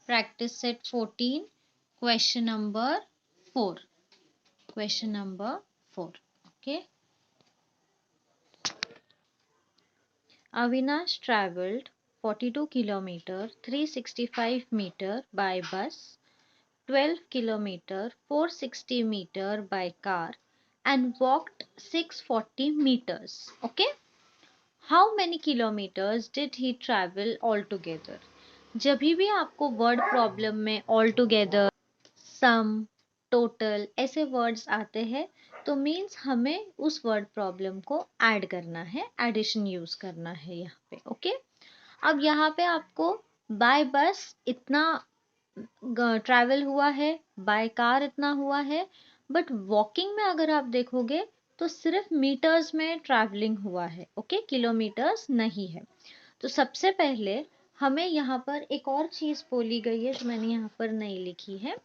Practice set 14, question number 4. Question number 4. Okay. Avinash travelled 42 kilometer 365 meter by bus, 12 kilometer 460 meter by car and walked 640 meters. Okay. How many kilometers did he travel altogether? जब भी आपको word problem में all together, सम, total ऐसे words आते हैं तो means हमें उस वर्ड प्रॉब्लम को ऐड करना है, एडिशन यूज करना है यहाँ पे. ओके. अब यहाँ पे आपको बाय बस इतना ट्रैवल हुआ है, बाय कार इतना हुआ है, बट वॉकिंग में अगर आप देखोगे तो सिर्फ मीटर्स में ट्रैवलिंग हुआ है. ओके. किलोमीटर्स नहीं है. तो सबसे पहले हमें यहाँ पर एक और चीज बोली गई है जो मैंने यहाँ पर नहीं लिखी है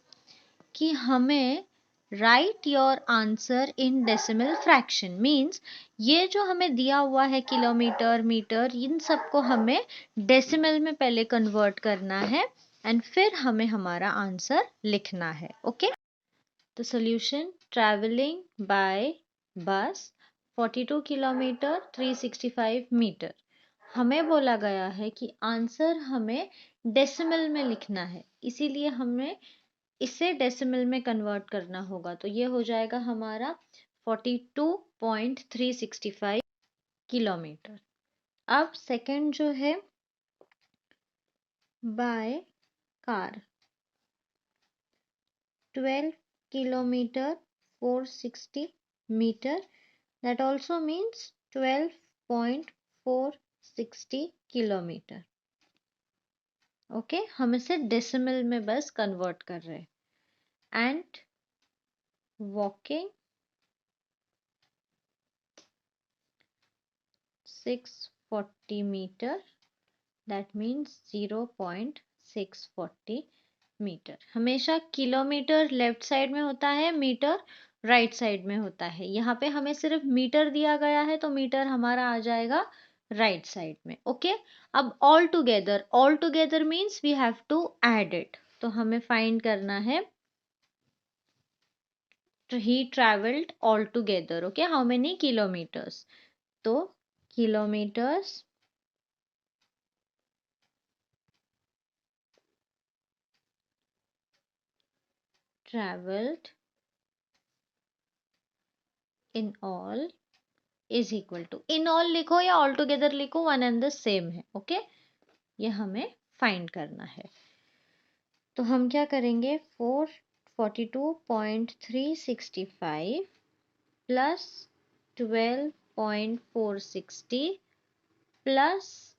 कि हमें right your answer in decimal fraction. Means ये जो हमें दिया हुआ है किलोमीटर, मीटर, इन सबको हमें डेसिमल में पहले कन्वर्ट करना है एंड फिर हमें हमारा आंसर लिखना है. ओके. तो सोल्यूशन, ट्रैवलिंग बाय बस 42 किलोमीटर 365 मीटर. हमें बोला गया है कि आंसर हमें डेसिमल में लिखना है, इसीलिए हमें इसे डेसिमल में कन्वर्ट करना होगा. तो ये हो जाएगा हमारा 42.365 किलोमीटर. अब सेकंड जो है by car 12 kilometre 460 metre, that also means 12.460 kilometre. Okay. हम इसे डेसिमल में बस कन्वर्ट कर रहे हैं. And walking 640 metre, that means 0.640 metre. हमेशा किलोमीटर लेफ्ट साइड में होता है, मीटर राइट साइड में होता है. यहाँ पे हमें सिर्फ मीटर दिया गया है तो मीटर हमारा आ जाएगा राइट साइड में. ओके. अब all together means we have to add it. तो हमें फाइंड करना है he traveled all together. Okay, how many kilometers? तो kilometers traveled in all is equal to, in all लिखो या all together लिखो, one and the same है. Okay. ये हमें फाइंड करना है. तो हम क्या करेंगे, 442.365 प्लस 12.460 प्लस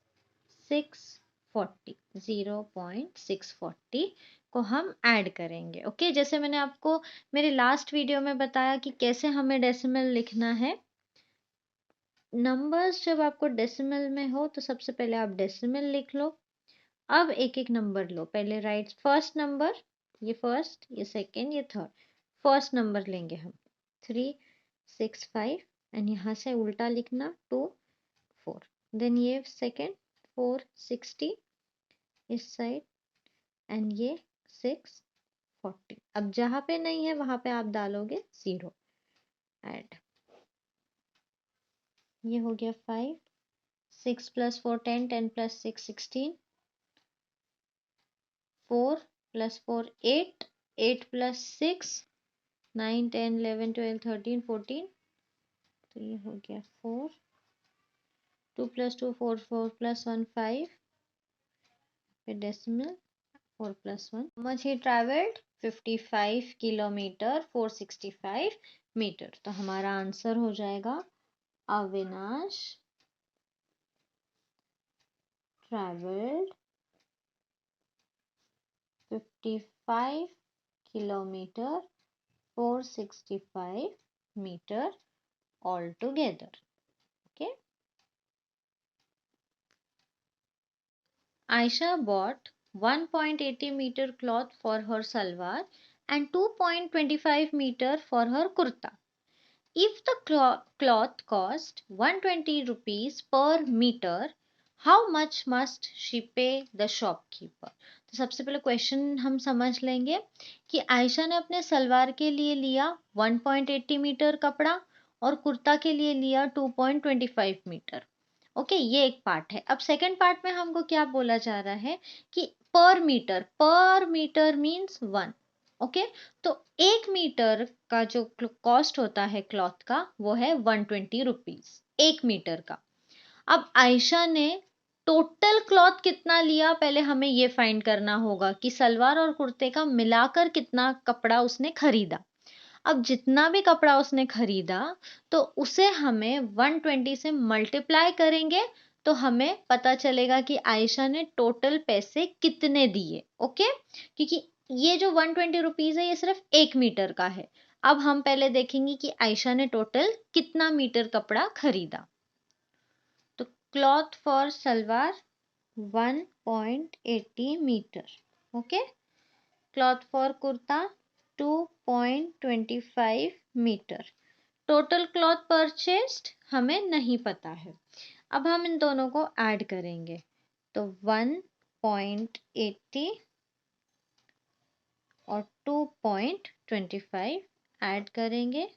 640, 0.640 को हम ऐड करेंगे. ओके. जैसे मैंने आपको मेरे लास्ट वीडियो में बताया कि कैसे हमें डेसिमल लिखना है. नंबर्स जब आपको डेसिमल में हो तो सबसे पहले आप डेसिमल लिख लो. अब एक एक नंबर लो. पहले राइट फर्स्ट नंबर, ये फर्स्ट, ये सेकेंड, ये थर्ड. फर्स्ट नंबर लेंगे हम 365 एंड यहाँ से उल्टा लिखना 2 4. देन ये सेकेंड 460 इस साइड एंड ये 640. अब जहाँ पे नहीं है वहां पे आप डालोगे 0. ऐड. ये हो गया 5, 6 प्लस 4 10, 10 प्लस 6 16, 4 प्लस 4 8, 8 प्लस 6 9 10 11 12 13 14. तो ये हो गया 4, 2 प्लस 2 4, 4 प्लस 1 5, फिर डेसिमल 4 प्लस 1. मच ही ट्रैवल्ड 55 किलोमीटर 465 मीटर. तो हमारा आंसर हो जाएगा Avinash travelled 55 kilometer 465 meter altogether. Okay. Aisha bought 1.80 meter cloth for her salwar and 2.25 meter for her kurta. If the cloth cost 120 rupees per meter, how much must she pay the shopkeeper? तो सबसे पहले question हम समझ लेंगे कि आयशा ने अपने सलवार के लिए लिया 1.80 मीटर कपड़ा और कुर्ता के लिए लिया 2.25 मीटर। ओके, ये एक पार्ट है। अब सेकंड पार्ट में हमको क्या बोला जा रहा है कि पर मीटर मीन्स 1। ओके, तो 1 मीटर का जो कॉस्ट होता है क्लॉथ का वो है 120 रुपीज 1 मीटर का। अब आयशा ने टोटल क्लॉथ कितना लिया, पहले हमें ये फाइंड करना होगा कि सलवार और कुर्ते का मिलाकर कितना कपड़ा उसने खरीदा। अब जितना भी कपड़ा उसने खरीदा तो उसे हमें 120 से मल्टीप्लाई करेंगे तो हमें पता चलेगा कि आयशा ने टोटल पैसे कितने दिए। ओके, क्योंकि ये जो 120 रुपीज है ये सिर्फ 1 मीटर का है। अब हम पहले देखेंगे कि आयशा ने टोटल कितना मीटर कपड़ा खरीदा। तो cloth for salwar 1.80 metre. Okay, cloth for kurta 2.25 metre. Total cloth purchased हमें नहीं पता है। अब हम इन दोनों को ऐड करेंगे तो 1.80 और 2.25 ऐड करेंगे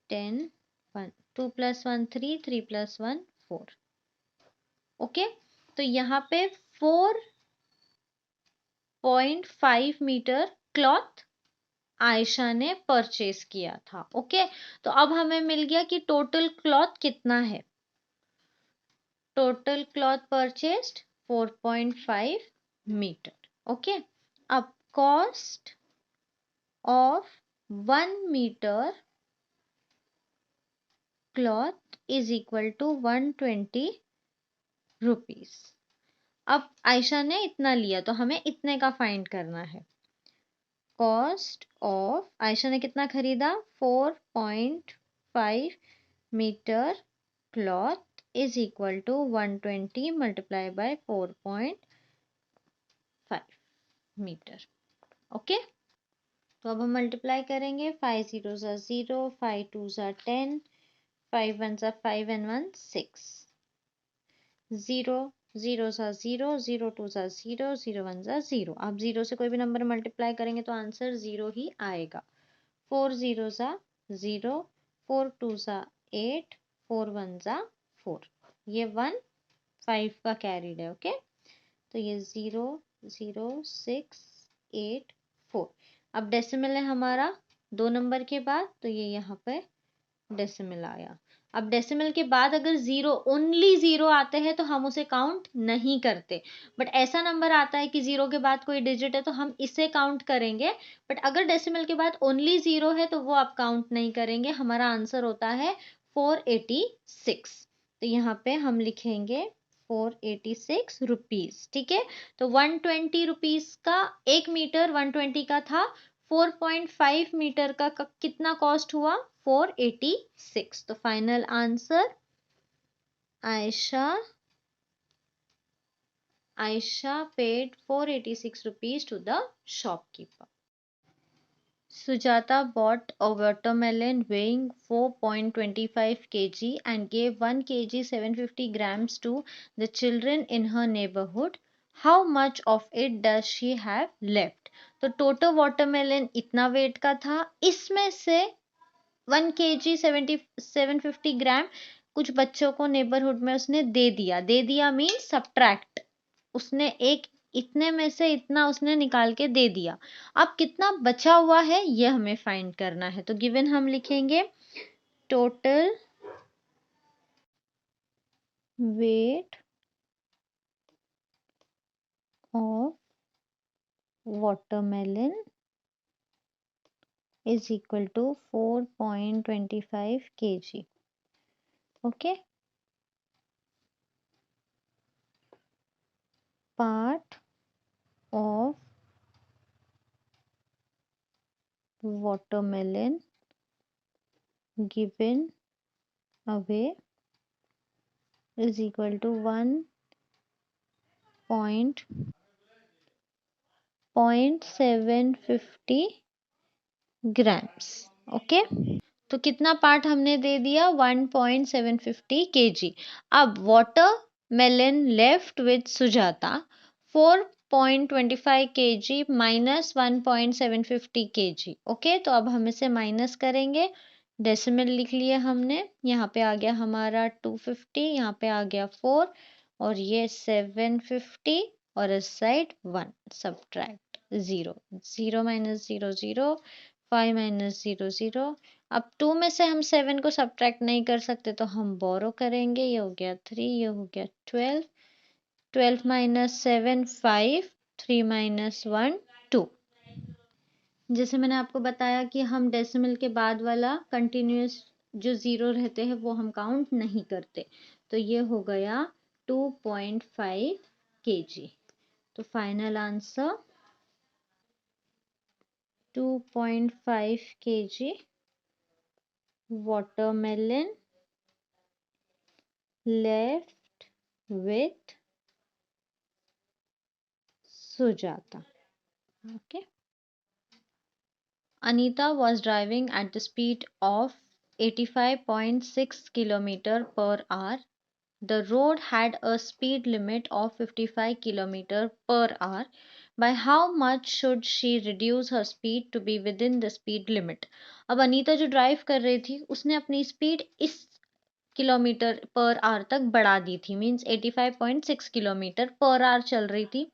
10 1 2 + 1 3 3 + 1 4। ओके, तो यहाँ पे 4.5 मीटर क्लॉथ आयशा ने परचेस किया था। ओके, तो अब हमें मिल गया कि टोटल क्लॉथ कितना है। Total cloth purchased 4.5 metre. Okay, अब cost of 1 metre cloth is equal to 120 rupees. अब आयशा ने इतना लिया तो हमें इतने का फाइंड करना है। कॉस्ट ऑफ आयशा ने कितना खरीदा 4.5 metre cloth is equal to 120 multiply by 4.5 metre. Okay, तो अब हम मल्टीप्लाई करेंगे 5 0 ज़ा 0 5 2 ज़ा 10 5 1 ज़ा 5 and 1 6 0 0 सा 0 0 2 सा 0 0 1 सा 0। आप 0 से कोई भी नंबर मल्टीप्लाई करेंगे तो आंसर 0 ही आएगा। 4 0 सा 0 4 2 सा 8 4 1 सा 4। ये 1 5 का कैरीड है। ओके, तो ये 0 0 6 8 4। अब डेसिमल है हमारा 2 नंबर के बाद, तो ये यहाँ पे डेसिमल आया। अब डेसिमल के बाद अगर जीरो ओनली जीरो आते हैं तो हम उसे काउंट नहीं करते, बट ऐसा नंबर आता है कि जीरो के बाद कोई डिजिट है तो हम इसे काउंट करेंगे। बट अगर डेसिमल के बाद ओनली जीरो है तो वो आप काउंट नहीं करेंगे। हमारा आंसर होता है 486। तो यहाँ पे हम लिखेंगे 486 रुपीज। ठीक है, तो 120 रुपीज का 1 मीटर 120 का था। 4.5 मीटर का कितना कॉस्ट हुआ 486। तो final answer Ayesha paid 486 rupees to the shopkeeper. Sujata bought a watermelon weighing 4.25 kg and gave 1 kg 750 grams to the children in her neighborhood. How much of it does she have left? तो total watermelon इतना wait का था, इसमें से 1 kg 750 ग्राम कुछ बच्चों को neighbourhood में उसने दे दिया मीन सब्ट्रैक्ट। उसने एक इतने में से इतना उसने निकाल के दे दिया। अब कितना बचा हुआ है ये हमें फाइंड करना है। तो गिवन हम लिखेंगे total weight of watermelon is equal to 4.25 kg. Okay, part of watermelon given away is equal to 1.750 grams. Okay, तो कितना पार्ट हमने दे दिया 1.750 kg। अब watermelon left with Sujata 0.25 kg minus 1.750 kg। ओके, तो अब हम इसे माइनस करेंगे। डेसिमल लिख लिया हमने, यहाँ पे आ गया हमारा 250, यहाँ पे आ गया 4 और ये 750 और इस साइड 1, सब्ट्रैक्ट 0, 0 माइनस 0 0, 5 माइनस 0 0। अब 2 में से हम 7 को सब्ट्रैक्ट नहीं कर सकते तो हम बोरो करेंगे, ये हो गया 3, ये हो गया 12, 12 माइनस 7 5, 3 माइनस 1 2। जैसे मैंने आपको बताया कि हम डेसिमल के बाद वाला कंटिन्यूस जो ज़ीरो रहते हैं वो हम काउंट नहीं करते। तो ये हो गया 2.5 kg। तो final answer 2.5 kg watermelon left with Sujata. Okay. Anita was driving at the speed of 85.6 km per hour. The road had a speed limit of 55 km per hour. By how much should she reduce her speed to be within the speed limit? अब अनीता जो drive कर रही थी उसने अपनी speed इस kilometre per hour तक बढ़ा दी थी, मीन्स 85.6 किलोमीटर पर आवर चल रही थी,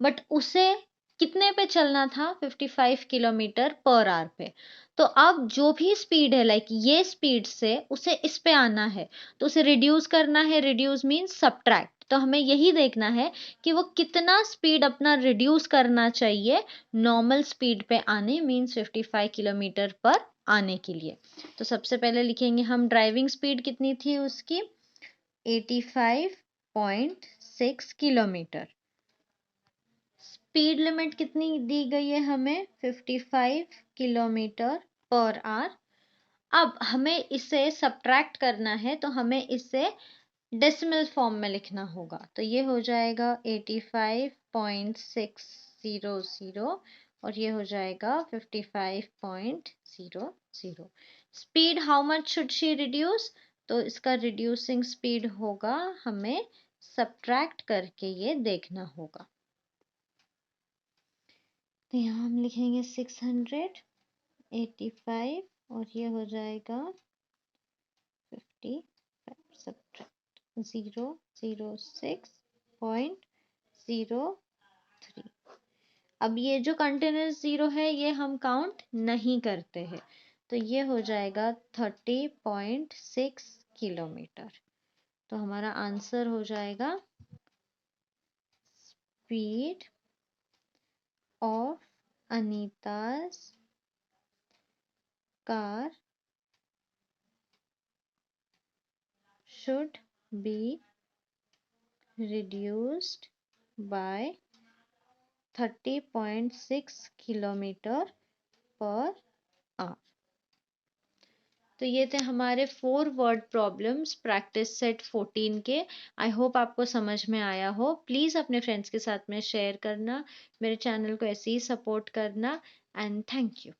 बट उसे कितने पे चलना था? 55 किलोमीटर पर आवर पे। तो अब जो भी स्पीड है, लाइक ये स्पीड से उसे इस पे आना है, तो उसे रिड्यूस करना है। Reduce means subtract. तो हमें यही देखना है कि वो कितना स्पीड अपना रिड्यूस करना चाहिए नॉर्मल स्पीड पे आने, मीन्स 55 किलोमीटर पर आने के लिए। तो सबसे पहले लिखेंगे हम ड्राइविंग स्पीड कितनी थी उसकी, 85.6 किलोमीटर। स्पीड लिमिट कितनी दी गई है हमें, 55 किलोमीटर पर आवर। अब हमें इसे सब्ट्रैक्ट करना है, तो हमें इसे डेसिमल फॉर्म में लिखना होगा। तो ये हो जाएगा 85.600 और ये हो जाएगा 55.00। Speed how much should she reduce, तो इसका रिड्यूसिंग स्पीड होगा, हमें सब्ट्रैक्ट करके ये देखना होगा। तो यहाँ हम लिखेंगे 685 और ये हो जाएगा 55, सब्ट्रैक्ट 006.03। अब ये जो कंटिन्यूस जीरो है ये हम काउंट नहीं करते हैं, तो ये हो जाएगा 30.6 किलोमीटर। तो हमारा आंसर हो जाएगा speed of Anita's car should be reduced by 30.6 kilometre per hour. तो ये थे हमारे 4 वर्ड प्रॉब्लम्स प्रैक्टिस सेट 14 के। आई होप आपको समझ में आया हो। प्लीज़ अपने फ्रेंड्स के साथ में शेयर करना, मेरे चैनल को ऐसे ही सपोर्ट करना, एंड थैंक यू।